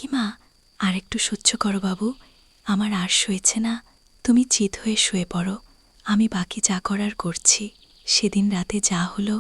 কাকিমা, আর একটু সহ্য করো বাবু, আমার আর সইছে না। তুমি চিত হয়ে শুয়ে পড়ো, আমি বাকি যা করার করছি। সেদিন রাতে যা হলো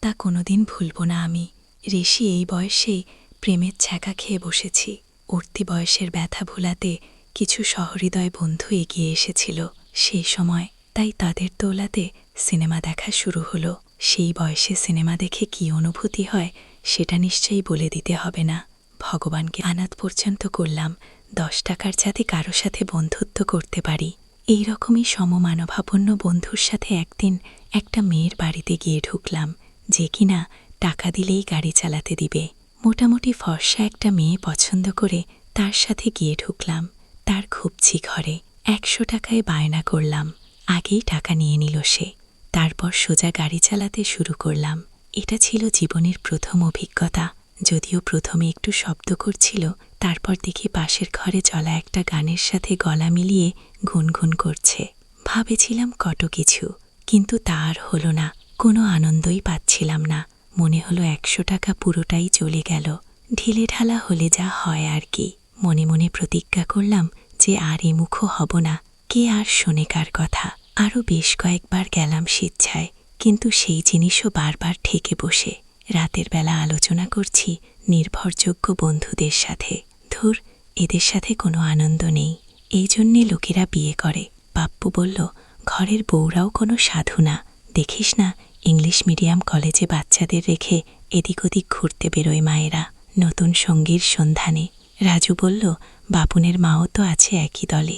তা কোনোদিন ভুলব না আমি। ঋষি এই বয়সেই প্রেমের ছ্যাঁকা খেয়ে বসেছি। উঠতি বয়সের ব্যথা ভুলাতে কিছু সহৃদয় বন্ধু এগিয়ে এসেছিল সেই সময়, তাই তাদের দৌলাতে সিনেমা দেখা শুরু হলো। সেই বয়সে সিনেমা দেখে কী অনুভূতি হয় সেটা নিশ্চয়ই বলে দিতে হবে না। ভগবানকে আনাত পর্যন্ত করলাম 10 টাকার যাতে কারো সাথে বন্ধুত্ব করতে পারি। এই রকমই সমমানভাপন্ন বন্ধুর সাথে একদিন একটা মেয়ের বাড়িতে গিয়ে ঢুকলাম, যে কিনা টাকা দিলেই গাড়ি চালাতে দিবে। মোটামুটি ফর্সা একটা মেয়ে পছন্দ করে তার সাথে গিয়ে ঢুকলাম। তার খুবছি ঘরে 100 টাকায় বায়না করলাম। আগেই টাকা নিয়ে নিল সে। তারপর সোজা গাড়ি চালাতে শুরু করলাম। এটা ছিল জীবনের প্রথম অভিজ্ঞতা। যদিও প্রথমে একটু শব্দ করছিল, তারপর দেখি পাশের ঘরে চলা একটা গানের সাথে গলা মিলিয়ে গুনগুন করছে। ভাবেছিলাম কত কিছু, কিন্তু তা আর হল না। কোনো আনন্দই পাচ্ছিলাম না। মনে হলো 100 টাকা পুরোটাই চলে গেল। ঢিলে ঢালা হলে যা হয় আর কি। মনে মনে প্রতিজ্ঞা করলাম যে আর এমুখো হব না। কে আর শোনে কার কথা। আরও বেশ কয়েকবার গেলাম স্বেচ্ছায়, কিন্তু সেই জিনিসও বারবার ঠেকে বসে। রাতের বেলা আলোচনা করছি নির্ভরযোগ্য বন্ধুদের সাথে। ধুর, এদের সাথে কোনো আনন্দ নেই, এই জন্যে লোকেরা বিয়ে করে। পাপ্পু বলল, ঘরের বউরাও কোনো সাধু না। দেখিস না, ইংলিশ মিডিয়াম কলেজে বাচ্চাদের রেখে এদিক ওদিক ঘুরতে বেরোয় মায়েরা নতুন সঙ্গীর সন্ধানে। রাজু বলল, বাপুনের মাও তো আছে একই দলে।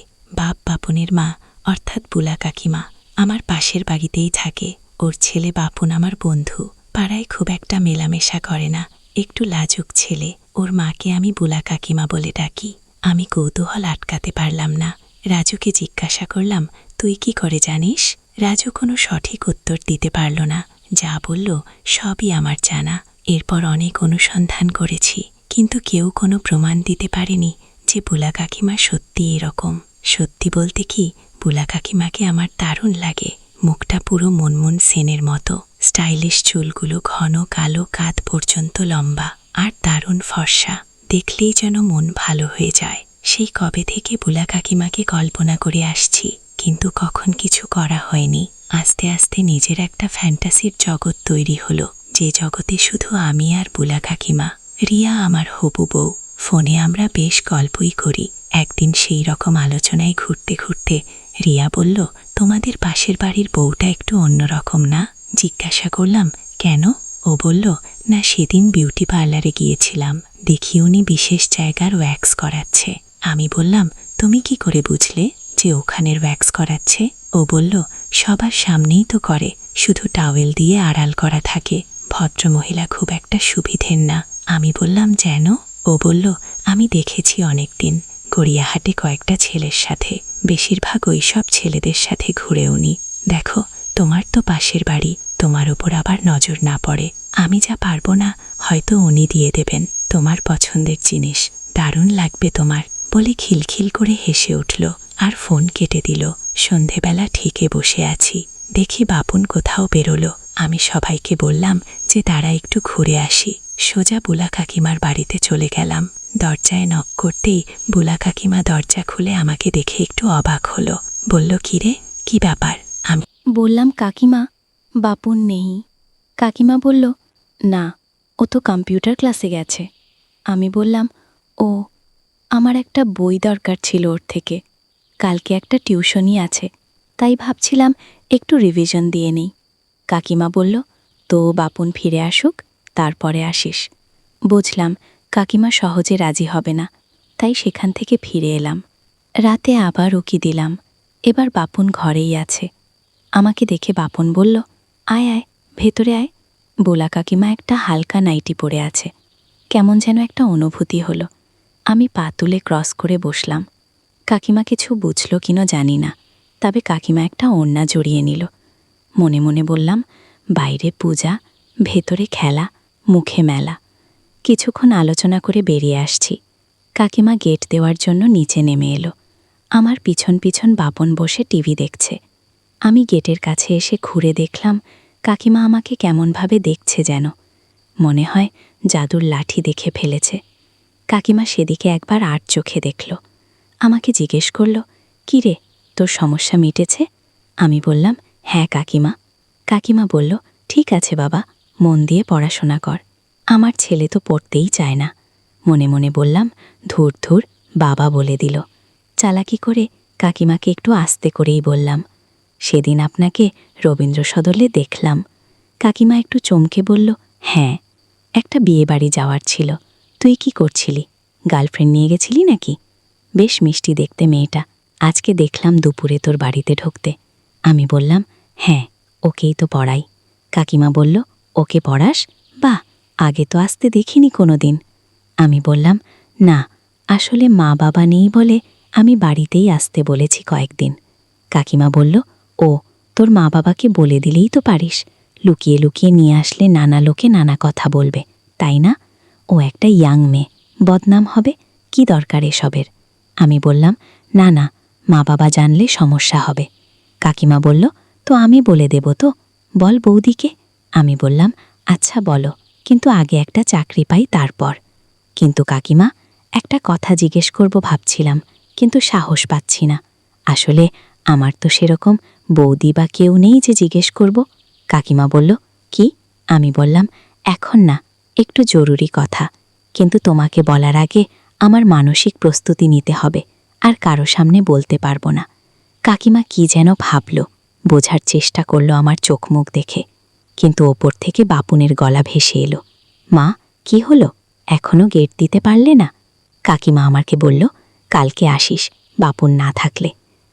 বাপুনের মা অর্থাৎ বুলা কাকিমা আমার পাশের বাড়িতেই থাকে। ওর ছেলে বাপুন আমার বন্ধু। পাড়ায় খুব একটা মেলামেশা করে না, একটু লাজুক ছেলে। ওর মাকে আমি বুলা কাকিমা বলে ডাকি। আমি কৌতূহল আটকাতে পারলাম না। রাজুকে জিজ্ঞাসা করলাম, তুই কি করে জানিস? রাজু কোনো সঠিক উত্তর দিতে পারল না। যা বলল সবই আমার জানা। এরপর অনেক অনুসন্ধান করেছি, কিন্তু কেউ কোনো প্রমাণ দিতে পারেনি যে বুলা কাকিমা সত্যি এরকম। সত্যি বলতে কি, বুলা কাকিমাকে আমার দারুণ লাগে। মুখটা পুরো মনমন সেনের মতো। স্টাইলিশ চুলগুলো ঘন কালো, কাঁধ পর্যন্ত লম্বা, আর দারুণ ফর্সা। দেখলেই যেন মন ভালো হয়ে যায়। সেই কবে থেকে বুলা কাকিমাকে কল্পনা করে আসছি, কিন্তু কখন কিছু করা হয়নি। আস্তে আস্তে নিজের একটা ফ্যান্টাসির জগৎ তৈরি হলো, যে জগতে শুধু আমি আর বুলা কাকিমা। রিয়া আমার হবু বউ। ফোনে আমরা বেশ গল্পই করি। একদিন সেই রকম আলোচনায় ঘুরতে ঘুরতে রিয়া বলল, তোমাদের পাশের বাড়ির বউটা একটু অন্যরকম না? জিজ্ঞাসা করলাম, কেন? ও বলল, না সেদিন বিউটি পার্লারে গিয়েছিলাম, দেখি উনি বিশেষ জায়গার ওয়্যাক্স করাচ্ছে। আমি বললাম, তুমি কি করে বুঝলে যে ওখানের ওয়্যাক্স করাচ্ছে? ও বলল, সবার সামনেই তো করে, শুধু টাওয়েল দিয়ে আড়াল করা থাকে। ভদ্রমহিলা খুব একটা সুবিধের না। আমি বললাম, যেন? ও বলল, আমি দেখেছি অনেকদিন গড়িয়াহাটে কয়েকটা ছেলের সাথে, বেশিরভাগ ওই সব ছেলেদের সাথে ঘুরে উনি। দেখো, তোমার তো পাশের বাড়ি, তোমার ওপর আবার নজর না পড়ে। আমি যা পারবো না হয়তো উনি দিয়ে দেবেন, তোমার পছন্দের জিনিস, দারুণ লাগবে তোমার, বলে খিলখিল করে হেসে উঠল আর ফোন কেটে দিল। সন্ধেবেলা ঠিকে বসে আছি, দেখি বাপুন কোথাও বেরোলো। আমি সবাইকে বললাম যে তারা একটু ঘুরে আসি। সোজা বুলা কাকিমার বাড়িতে চলে গেলাম। দরজায় নক করতেই বুলা কাকিমা দরজা খুলে আমাকে দেখে একটু অবাক হলো। বলল, কিরে, কি ব্যাপার? আমি বললাম, কাকিমা, বাপুন নেই। কাকিমা বলল, না, ও তো কম্পিউটার ক্লাসে গেছে। আমি বললাম, ও, আমার একটা বই দরকার ছিল ওর থেকে। কালকে একটা টিউশনি আছে, তাই ভাবছিলাম একটু রিভিশন দিয়ে নেই। কাকিমা বলল, তো বাপুন ফিরে আসুক, তারপরে আসিস। বুঝলাম কাকিমা সহজে রাজি হবে না, তাই সেখান থেকে ফিরে এলাম। রাতে আবার উকি দিলাম। এবার বাপুন ঘরেই আছে। আমাকে দেখে বাপন বলল, আয় আয়, ভেতরে আয়। বোলা কাকিমা একটা হালকা নাইটি পরে আছে। কেমন যেন একটা অনুভূতি হলো। আমি পা তুলে ক্রস করে বসলাম। কাকিমা কিছু বুঝল কিনা জানি না, তবে কাকিমা একটা ওড়না জড়িয়ে নিল। মনে মনে বললাম, বাইরে পূজা, ভেতরে খেলা, মুখে মেলা। কিছুক্ষণ আলোচনা করে বেরিয়ে আসছি। কাকিমা গেট দেওয়ার জন্য নিচে নেমে এলো। আমার পিছন পিছন বাপন বসে টিভি দেখছে। আমি গেটের কাছে এসে ঘুরে দেখলাম কাকিমা আমাকে কেমনভাবে দেখছে যেন। মনে হয় জাদুর লাঠি দেখে ফেলেছে। কাকিমা সেদিকে একবার আর চোখে দেখল। আমাকে জিজ্ঞেস করল, "কি রে, তোর সমস্যা মিটেছে?" আমি বললাম, "হ্যাঁ কাকিমা।" কাকিমা বলল, "ঠিক আছে বাবা, মন দিয়ে পড়াশোনা কর। আমার ছেলে তো পড়তেই চায় না।" মনে মনে বললাম, ধুর ধুর, বাবা বলে দিল। চালাকি করে কাকিমাকে একটু আস্তে করেই বললাম, "সেদিন আপনাকে রবীন্দ্র সদলে দেখলাম।" কাকিমা একটু চমকে বলল, "হ্যাঁ, একটা বিয়েবাড়ি যাওয়ার ছিল। তুই কি করছিলি? গার্লফ্রেন্ড নিয়ে গেছিলি নাকি? বেশ মিষ্টি দেখতে মেয়েটা, আজকে দেখলাম দুপুরে তোর বাড়িতে ঢুকতে।" আমি বললাম, "হ্যাঁ, ওকেই তো পড়াই।" কাকিমা বলল, "ওকে পড়াস? বাহ, আগে তো আসতে দেখিনি কোনো দিন।" আমি বললাম, "না, আসলে মা বাবা নেই বলে আমি বাড়িতেই আসতে বলেছি কয়েকদিন।" কাকিমা বলল, "ও, তোর মা বাবাকে বলে দিলেই তো পারিস। লুকিয়ে লুকিয়ে নিয়ে আসলে নানা লোকে নানা কথা বলবে, তাই না? ও একটা ইয়াং মেয়ে, বদনাম হবে, কি দরকার এসবের?" আমি বললাম, "না না, মা বাবা জানলে সমস্যা হবে।" কাকিমা বলল, "তো আমি বলে দেব তো, বল বৌদিকে।" আমি বললাম, "আচ্ছা বলো, কিন্তু আগে একটা চাকরি পাই তারপর।" কিন্তু কাকিমা, একটা কথা জিজ্ঞেস করব ভাবছিলাম, কিন্তু সাহস পাচ্ছি না। আসলে আমার তো সেরকম বৌদি বা কেউ নেই যে জিজ্ঞেস করব। কাকিমা বলল, "কি?" আমি বললাম, "এখন না, একটু জরুরি কথা, কিন্তু তোমাকে বলার আগে আমার মানসিক প্রস্তুতি নিতে হবে, আর কারো সামনে বলতে পারবো না।" কাকিমা কি যেন ভাবল, বোঝার চেষ্টা করল আমার চোখ মুখ দেখে, কিন্তু ওপর থেকে বাপুনের গলা ভেসে এলো, "মা, কি হলো? এখনও গেট দিতে পারলে না?" কাকিমা আমাকে বলল, "কালকে আসিস, বাপুন না থাকলে।"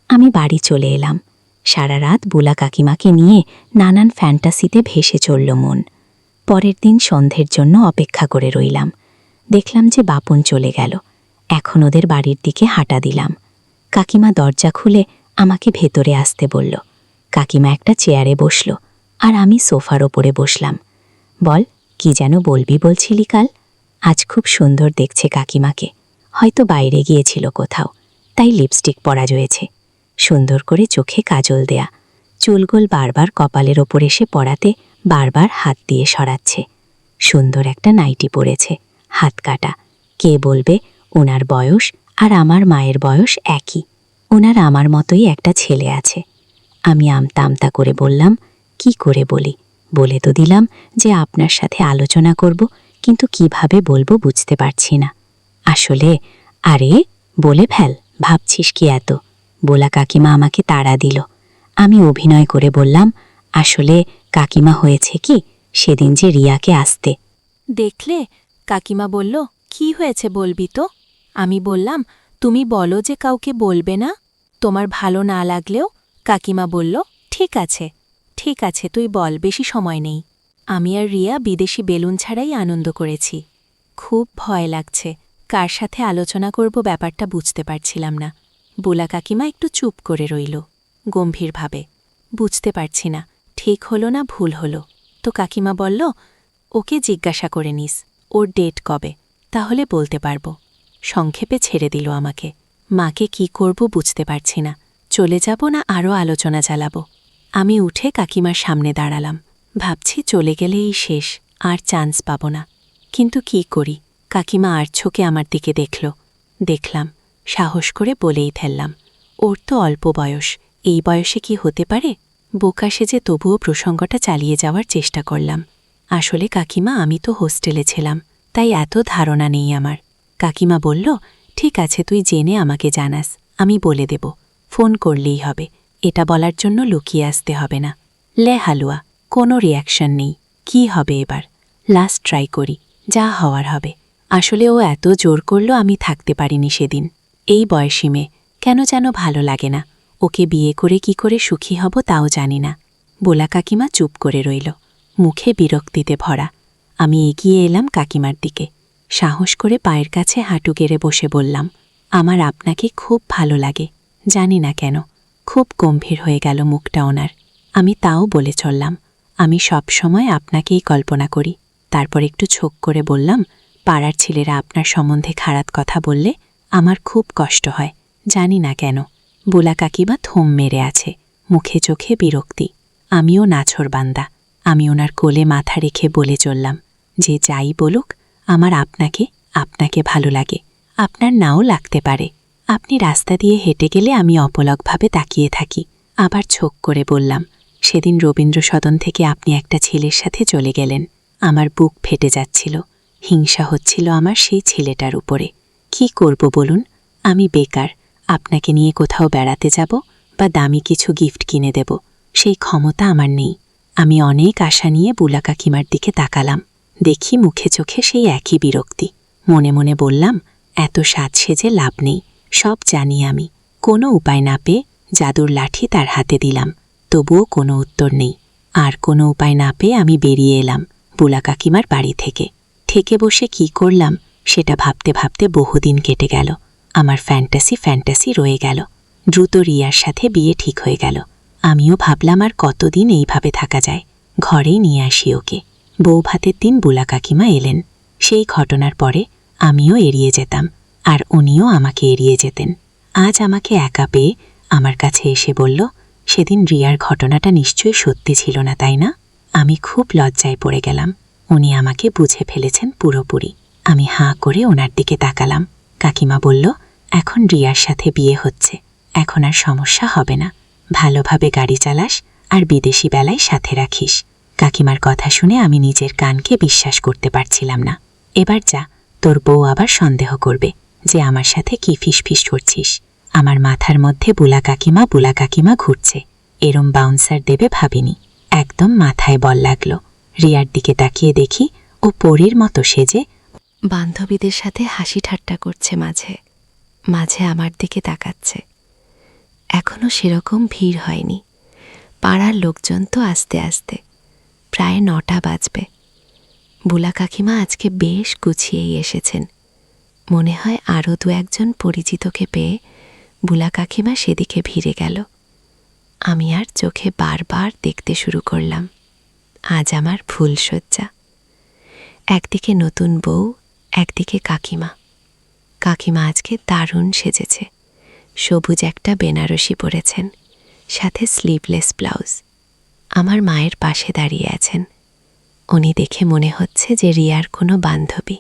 আমি বাড়ি চলে এলাম। সারা রাত বুলা কাকিমাকে নিয়ে নানান ফ্যান্টাসিতে ভেসে চলল মন। পরের দিন সন্ধ্যের জন্য অপেক্ষা করে রইলাম। দেখলাম যে বাপুন চলে গেল। এখন ওদের বাড়ির দিকে হাঁটা দিলাম। কাকিমা দরজা খুলে আমাকে ভেতরে আসতে বলল। কাকিমা একটা চেয়ারে বসল, আর আমি সোফার ওপরে বসলাম। "বল, কি যেন বলবি বলছিলি কাল?" আজ খুব সুন্দর দেখছে কাকিমাকে, হয়তো বাইরে গিয়েছিল কোথাও, তাই লিপস্টিক পরা রয়েছে, সুন্দর করে চোখে কাজল দেয়া, চুলগোল বারবার কপালের ওপর এসে পড়াতে বারবার হাত দিয়ে সরাচ্ছে। সুন্দর একটা নাইটি পরেছে, হাত কাটা। কে বলবে ওনার বয়স আর আমার মায়ের বয়স একই। ওনার আমার মতোই একটা ছেলে আছে। আমি আমতা আমতা করে বললাম, "কি করে বলি? বলে তো দিলাম যে আপনার সাথে আলোচনা করব, কিন্তু কিভাবে বলবো বুঝতে পারছি না। আসলে..." "আরে, বলে ফেল, ভাবছিস কি এত?" বোলা কাকিমা আমাকে তাড়া দিল। আমি অভিনয় করে বললাম, "আসলে কাকিমা, হয়েছে কি, সেদিন যে রিয়াকে আসতে দেখলে?" কাকিমা বলল, "কি হয়েছে বলবি তো?" আমি বললাম, "তুমি বলো যে কাউকে বলবে না, তোমার ভালো না লাগলেও।" কাকিমা বলল, "ঠিক আছে, ঠিক আছে, তুই বল, বেশি সময় নেই।" আমি আর রিয়া বিদেশি বেলুন ছাড়াই আনন্দ করেছি। খুব ভয় লাগছে, কার সাথে আলোচনা করব ব্যাপারটা বুঝতে পারছিলাম না। বুলা কাকিমা একটু চুপ করে রইল, গম্ভীরভাবে। বুঝতে পারছি না, ঠিক হলো না ভুল হলো। তো কাকিমা বলল, "ওকে জিজ্ঞাসা করে নিস, ওর ডেট কবে, তাহলে বলতে পারবো।" সংক্ষেপে ছেড়ে দিল আমাকে। মাকে কি করব বুঝতে পারছি না, চলে যাব না আরও আলোচনা চালাবো। আমি উঠে কাকিমার সামনে দাঁড়ালাম, ভাবছি চলে গেলেই শেষ, আর চান্স পাব না। কিন্তু কি করি, কাকিমা আর চোখে আমার দিকে দেখলাম, সাহস করে বলেই ফেললাম, "ওর তো অল্প বয়স, এই বয়সে কি হতে পারে?" বোকা সেজে তবুও প্রসঙ্গটা চালিয়ে যাওয়ার চেষ্টা করলাম। "আসলে কাকিমা, আমি তো হোস্টেলে ছিলাম, তাই এত ধারণা নেই আমার।" কাকিমা বলল, "ঠিক আছে, তুই জেনে আমাকে জানাস, আমি বলে দেব, ফোন করলেই হবে, এটা বলার জন্য লুকিয়ে আসতে হবে না।" লে হালুয়া, কোনো রিয়াকশন নেই। কি হবে এবার? লাস্ট ট্রাই করি, যা হওয়ার হবে। আসলে ও এত জোর করল, আমি থাকতে পারিনি সেদিন। এই বয়সী মেয়ে, কেন যেন ভালো লাগে না। ওকে বিয়ে করে কি করে সুখী হব তাও জানি না। বোলা কাকিমা চুপ করে রইল, মুখে বিরক্তিতে ভরা। আমি এগিয়ে এলাম কাকিমার দিকে, সাহস করে পায়ের কাছে হাঁটু গেড়ে বসে বললাম, "আমার আপনাকে খুব ভালো লাগে, জানি না কেন।" খুব গম্ভীর হয়ে গেল মুখটা ওনার। আমি তাও বলে চললাম, "আমি সব সময় আপনাকেই কল্পনা করি।" তারপর একটু ছোক করে বললাম, "পাড়ার ছেলেরা আপনার সম্বন্ধে খারাপ কথা বললে আমার খুব কষ্ট হয়, জানি না কেন।" বোলা কাকিমা থম মেরে আছে, মুখে চোখে বিরক্তি। আমিও নাছোড়বান্দা। আমি ওনার কোলে মাথা রেখে বলে চললাম, "যে যাই বলুক, আমার আপনাকে আপনাকে ভালো লাগে, আপনার নাও লাগতে পারে। আপনি রাস্তা দিয়ে হেঁটে গেলে আমি অপলকভাবে তাকিয়ে থাকি। আবার ছোক করে বললাম, সেদিন রবীন্দ্র সদন থেকে আপনি একটা ছেলের সাথে চলে গেলেন। আমার বুক ফেটে যাচ্ছিল, হিংসা হচ্ছিল আমার সেই ছেলেটার উপরে। কি করব বলুন? আমি বেকার, আপনাকে নিয়ে কোথাও বেড়াতে যাব বা দামি কিছু গিফট কিনে দেব সেই ক্ষমতা আমার নেই। আমি অনেক আশা নিয়ে বুলা কাকিমার দিকে তাকালাম। দেখি মুখে চোখে সেই একই বিরক্তি। মনে মনে বললাম, এত সাজ সেজে লাভ নেই, সব জানি আমি। কোনো উপায় না পেয়ে জাদুর লাঠি তার হাতে দিলাম, তবুও কোনো উত্তর নেই। আর কোনো উপায় না পেয়ে আমি বেরিয়ে এলাম বুলা কাকিমার বাড়ি থেকে। ঠেকে বসে কি করলাম সেটা ভাবতে ভাবতে বহুদিন কেটে গেল। আমার ফ্যান্টাসি রয়ে গেল। দ্রুত রিয়ার সাথে বিয়ে ঠিক হয়ে গেল। আমিও ভাবলাম আর কতদিন এইভাবে থাকা যায়, ঘরেই নিয়ে আসি ওকে। বউ ভাতের দিন বুলা কাকিমা এলেন। সেই ঘটনার পরে আমিও এড়িয়ে যেতাম, আর উনিও আমাকে এড়িয়ে যেতেন। আজ আমাকে একা পেয়ে আমার কাছে এসে বলল, সেদিন রিয়ার ঘটনাটা নিশ্চয়ই সত্যি ছিল না, তাই না? আমি খুব লজ্জায় পড়ে গেলাম। উনি আমাকে বুঝে ফেলেছেন পুরোপুরি। আমি হাঁ করে ওনার দিকে তাকালাম। কাকিমা বলল, এখন রিয়ার সাথে বিয়ে হচ্ছে, এখন আর সমস্যা হবে না। ভালোভাবে গাড়ি চালাস আর বিদেশি বেলায় সাথে রাখিস। কাকিমার কথা শুনে আমি নিজের কানকে বিশ্বাস করতে পারছিলাম না। এবার যা, তোর বউ আবার সন্দেহ করবে যে আমার সাথে কি ফিসফিস করছিস। আমার মাথার মধ্যে বুলা কাকিমা ঘুরছে। এরম বাউন্সার দেবে ভাবিনি। একদম মাথায় বল লাগলো। রিয়ার দিকে তাকিয়ে দেখি ও পরীর মতো সেজে বান্ধবীদের সাথে হাসি ঠাট্টা করছে, মাঝে মাঝে আমার দিকে তাকাচ্ছে। এখনো সেরকম ভিড় হয়নি। পাড়ার লোকজন তো আস্তে আস্তে, প্রায় 9টা বাজবে। বুলা কাকিমা আজকে বেশ গুছিয়েই এসেছেন। মনে হয় আরও 2-1জন পরিচিতকে পেয়ে বুলা কাকিমা সেদিকে ভিড়ে গেল। আমি আর চোখে বারবার দেখতে শুরু করলাম। আজ আমার ফুলশয্যা। একদিকে নতুন বউ, একদিকে কাকিমা। কাকিমা আজকে দারুণ সেজেছে। সবুজ একটা বেনারসি পরেছেন, সাথে স্লিভলেস ব্লাউজ। আমার মায়ের পাশে দাঁড়িয়ে আছেন। উনি দেখে মনে হচ্ছে যে রিয়ার কোনো বান্ধবী।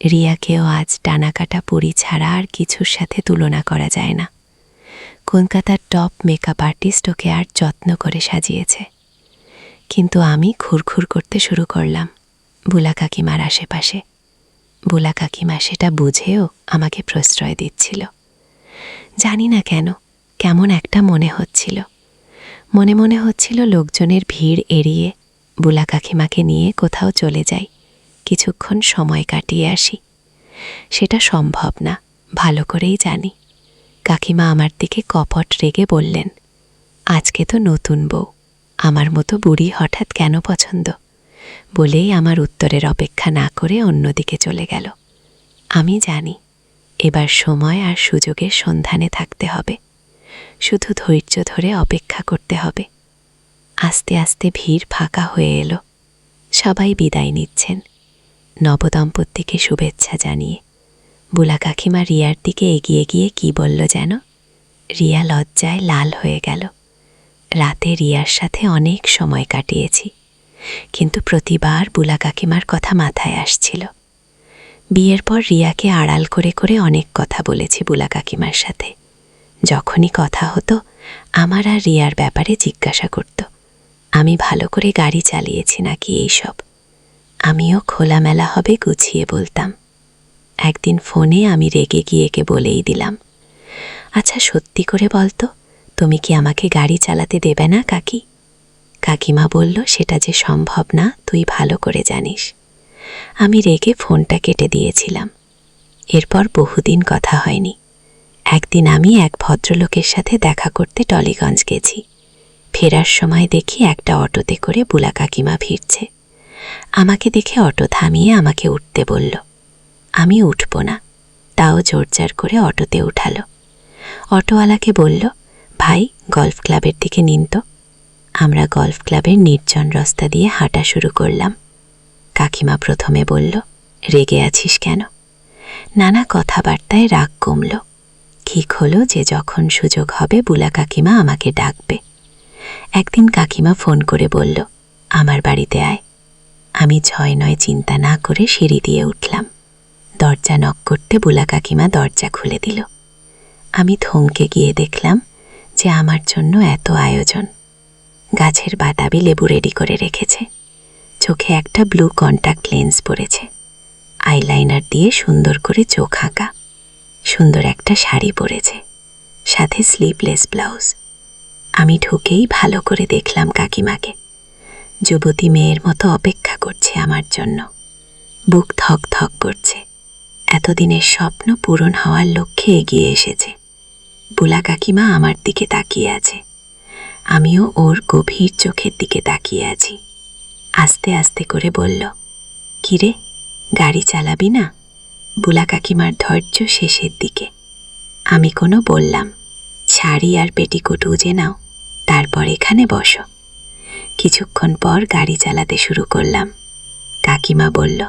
রিয়াকেও আজ ডানাকাটা পরি ছাড়া আর কিছুর সাথে তুলনা করা যায় না। কলকাতার টপ মেকআপ আর্টিস্ট ওকে আর যত্ন করে সাজিয়েছে। কিন্তু আমি ঘুরঘুর করতে শুরু করলাম বুলা কাকিমার আশেপাশে। বুলা কাকিমা সেটা বুঝেও আমাকে প্রশ্রয় দিচ্ছিল। জানি না কেন, কেমন একটা মনে হচ্ছিল। মনে হচ্ছিল লোকজনের ভিড় এড়িয়ে বুলা কাকিমাকে নিয়ে কোথাও চলে যাই, কিছুক্ষণ সময় কাটিয়ে আসি। সেটা সম্ভব না, ভালো করেই জানি। কাকিমা আমার দিকে কপট রেগে বললেন, আজকে তো নতুন বউ, আমার মতো বুড়ি হঠাৎ কেন পছন্দ? বলেই আমার উত্তরের অপেক্ষা না করে অন্যদিকে চলে গেল। আমি জানি এবার সময় আর সুযোগের সন্ধানে থাকতে হবে, শুধু ধৈর্য ধরে অপেক্ষা করতে হবে। আস্তে আস্তে ভিড় ফাঁকা হয়ে এলো। সবাই বিদায় নিচ্ছেন নবদম্পতিকে শুভেচ্ছা জানিয়ে। বুলা কাকিমা রিয়ার দিকে এগিয়ে গিয়ে কি বলল যেন। রিয়া লজ্জায় লাল হয়ে গেল। রাতে রিয়ার সাথে অনেক সময় কাটিয়েছি, কিন্তু প্রতিবার বুলা কাকিমার কথা মাথায় আসছিল। বিয়ের পর রিয়াকে আড়াল করে করে অনেক কথা বলেছি বুলা কাকিমার সাথে। যখনই কথা হতো আমার আর রিয়ার ব্যাপারে জিজ্ঞাসা করত, আমি ভালো করে গাড়ি চালিয়েছি নাকি এইসব। আমিও খোলামেলা হবে গুছিয়ে বলতাম। একদিন ফোনে আমি রেগে গিয়ে একে বলেই দিলাম, আচ্ছা সত্যি করে বলতো, তুমি কি আমাকে গাড়ি চালাতে দেবে না কাকি? কাকিমা বলল, সেটা যে সম্ভব না তুই ভালো করে জানিস। আমি রেগে ফোনটা কেটে দিয়েছিলাম। এরপর বহুদিন কথা হয়নি। একদিন আমি এক ভদ্রলোকের সাথে দেখা করতে টলিগঞ্জ গেছি। ফেরার সময় দেখি একটা অটোতে করে বুলা কাকিমা ভিড়ছে। আমাকে দেখে অটো থামিয়ে আমাকে উঠতে বলল। আমি উঠব না, তাও জোরজার করে অটোতে উঠালো। অটোওয়ালাকে বলল, ভাই গলফ ক্লাবের দিকে নিন তো। আমরা গলফ ক্লাবের নির্জন রাস্তা দিয়ে হাঁটা শুরু করলাম। কাকিমা প্রথমে বলল, রেগে আছিস কেন? নানা কথাবার্তায় রাগ কমল। ঠিক হলো যে যখন সুযোগ হবে বুলা কাকিমা আমাকে ডাকবে। একদিন কাকিমা ফোন করে বলল, আমার বাড়িতে আয়। আমি 6-9 চিন্তা না করে সিঁড়ি দিয়ে উঠলাম। দরজা নক করতে বুলা কাকিমা দরজা খুলে দিল। আমি থমকে গিয়ে দেখলাম যে আমার জন্য এত আয়োজন। গাছের বাতাবি লেবু রেডি করে রেখেছে, চোখে একটা ব্লু কন্ট্যাক্ট লেন্স পরেছে, আইলাইনার দিয়ে সুন্দর করে চোখ আঁকা, সুন্দর একটা শাড়ি পরেছে, সাথে স্লিভলেস ব্লাউজ। আমি ঢুকেই ভালো করে দেখলাম কাকিমাকে। যুবতী মেয়ের মতো অপেক্ষা করছে আমার জন্য। বুক থক থক করছে। এতদিনের স্বপ্ন পূরণ হওয়ার লক্ষ্যে এগিয়ে এসেছে। বুলা কাকিমা আমার দিকে তাকিয়ে আছে, আমিও ওর গভীর চোখের দিকে তাকিয়ে আছি। আস্তে আস্তে করে বলল, কিরে, গাড়ি চালাবি না? বুলা কাকিমার ধৈর্য শেষের দিকে। আমি কোনো বললাম, শাড়ি আর পেটিকোট উজে নাও, তারপর এখানে বসো। কিছুক্ষণ পর গাড়ি চালাতে শুরু করলাম। কাকিমা বলল,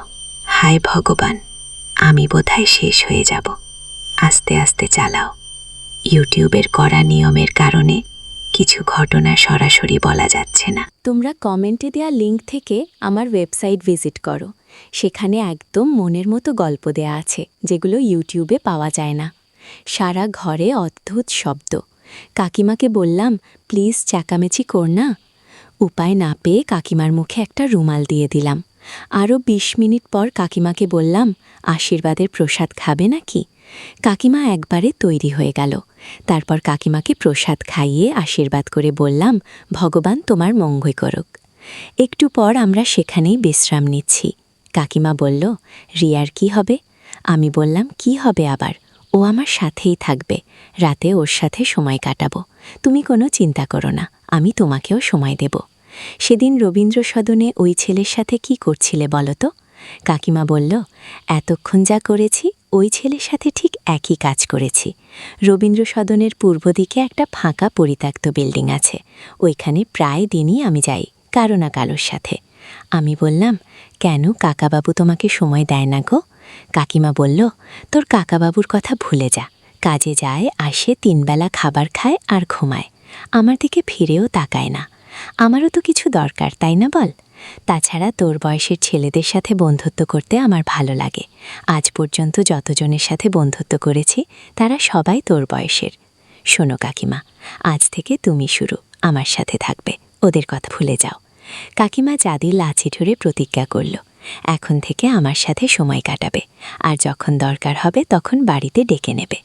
হায় ভগবান, আমি বোধহয় শেষ হয়ে যাব। আস্তে আস্তে চালাও। ইউটিউবের কড়া নিয়মের কারণে কিছু ঘটনা সরাসরি বলা যাচ্ছে না। তোমরা কমেন্টে দেওয়া লিঙ্ক থেকে আমার ওয়েবসাইট ভিজিট করো। সেখানে একদম মনের মতো গল্প দেয়া আছে, যেগুলো ইউটিউবে পাওয়া যায় না। সারা ঘরে অদ্ভুত শব্দ। কাকিমাকে বললাম, প্লিজ চেঁচামেচি কর না। উপায় না পেয়ে কাকিমার মুখে একটা রুমাল দিয়ে দিলাম। আরও ২০ মিনিট পর কাকিমাকে বললাম, আশীর্বাদের প্রসাদ খাবে নাকি? কাকিমা একবারে তৈরি হয়ে গেল। তারপর কাকিমাকে প্রসাদ খাইয়ে আশীর্বাদ করে বললাম, ভগবান তোমার মঙ্গল করুক। একটু পর আমরা সেখানেই বিশ্রাম নিচ্ছি। কাকিমা বলল, রিয়ার কি হবে? আমি বললাম, কি হবে আবার? ও আমার সাথেই থাকবে, রাতে ওর সাথে সময় কাটাবো। তুমি কোনো চিন্তা করো না, আমি তোমাকেও সময় দেব। সেদিন রবীন্দ্র সদনে ওই ছেলের সাথে কি করছিলে বলো তো? কাকিমা বলল, এতক্ষণ যা করেছি ওই ছেলের সাথে ঠিক একই কাজ করেছি। রবীন্দ্র সদনের পূর্ব দিকে একটা ফাঁকা পরিত্যক্ত বিল্ডিং আছে, ওইখানে প্রায় দিনই আমি যাই কারো না কারোর সাথে। আমি বললাম, কেন কাকাবাবু তোমাকে সময় দেয় না গো? কাকিমা বলল, তোর কাকাবাবুর কথা ভুলে যা, কাজে যায়, আসে, ৩ বেলা খাবার খায় আর ঘুমায়, আমার দিকে ফিরেও তাকায় না। আমারও তো কিছু দরকার, তাই না বল? তাছাড়া তোর বয়সের ছেলেদের সাথে বন্ধুত্ব করতে আমার ভালো লাগে। আজ পর্যন্ত যতজনের সাথে বন্ধুত্ব করেছি তারা সবাই তোর বয়সের। শোনো কাকিমা, আজ থেকে তুমি শুরু, আমার সাথে থাকবে, ওদের কথা ভুলে যাও। কাকিমা চাঁদির লাচি ধরে প্রতিজ্ঞা করল, এখন থেকে আমার সাথে সময় কাটাবে, আর যখন দরকার হবে তখন বাড়িতে ডেকে নেবে।